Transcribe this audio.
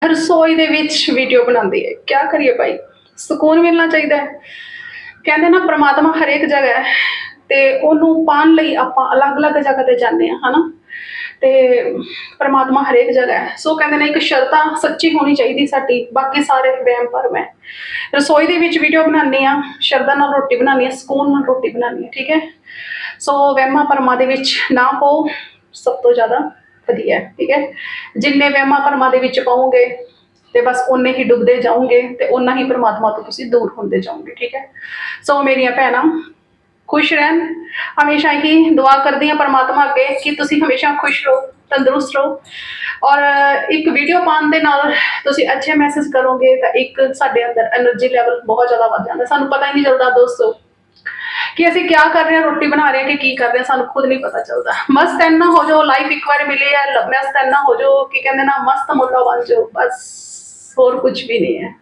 ਰਸੋਈ ਦੇ ਵਿੱਚ ਵੀਡੀਓ ਬਣਾਉਂਦੀ ਹੈ। क्या करिए भाई, ਸਕੂਨ ਮਿਲਣਾ ਚਾਹੀਦਾ ਹੈ। ਕਹਿੰਦੇ ਨਾ ਪ੍ਰਮਾਤਮਾ ਹਰੇਕ ਜਗ੍ਹਾ ਹੈ ਤੇ ਉਹਨੂੰ ਪਾਉਣ ਲਈ ਆਪਾਂ ਅਲੱਗ-ਅਲੱਗ ਜਗ੍ਹਾ ਤੇ ਜਾਂਦੇ ਹਾਂ, ਹਨਾ। ਤੇ ਪ੍ਰਮਾਤਮਾ ਹਰੇਕ ਜਗ੍ਹਾ ਹੈ। ਸੋ ਕਹਿੰਦੇ ਨੇ ਇੱਕ ਸ਼ਰਧਾ ਸੱਚੀ ਹੋਣੀ ਚਾਹੀਦੀ ਸਾਡੀ, ਬਾਕੀ ਸਾਰੇ ਵਹਿਮ ਭਰਮ ਹੈ। ਰਸੋਈ ਦੇ ਵਿੱਚ ਵੀਡੀਓ ਬਣਾਉਂਦੀ ਹਾਂ, ਸ਼ਰਧਾ ਨਾਲ ਰੋਟੀ ਬਣਾਉਂਦੀ ਹਾਂ, ਸਕੂਨ ਨਾਲ ਰੋਟੀ ਬਣਾਉਂਦੀ ਹਾਂ, ਠੀਕ ਹੈ। ਸੋ ਵਹਿਮਾਂ ਭਰਮਾਂ ਦੇ ਵਿੱਚ ਨਾ ਪਾਓ, ਸਭ ਤੋਂ ਜ਼ਿਆਦਾ ਵਧੀਆ, ਠੀਕ ਹੈ। ਜਿੰਨੇ ਵਹਿਮਾਂ ਭਰਮਾਂ ਦੇ ਵਿੱਚ ਪਾਓਗੇ ਤੇ ਬਸ ਓਨੇ ਹੀ ਡੁੱਬਦੇ ਜਾਓਗੇ ਤੇ ਓਨਾ ਹੀ परमात्मा ਤੋਂ ਤੁਸੀਂ ਦੂਰ ਹੁੰਦੇ ਜਾਓਗੇ, ਠੀਕ ਹੈ। ਸੋ ਮੇਰੀਆਂ ਭੈਣਾਂ खुश रहन, हमेशा ही दुआ करती हैं परमात्मा अगे कि तुसी हमेशा खुश रहो, तंदुरुस्त रहो। और एक वीडियो पाने दे नाल तुसी अच्छे मैसेज करोगे तो एक साडे अंदर एनर्जी लैवल बहुत ज़्यादा बढ़ जाता है। सानू पता ही नहीं चलता दोस्तों कि असीं क्या कर रहे हैं, रोटी बना रहे हैं कि कर रहे हैं, सानू खुद नहीं पता चलता। मस्त इन्ना हो जाओ, लाइफ एक बार मिली है, मस्त इन्ना हो जाओ कि कहते ना मस्त मुल्ला बन जाओ, बस होर कुछ भी नहीं है।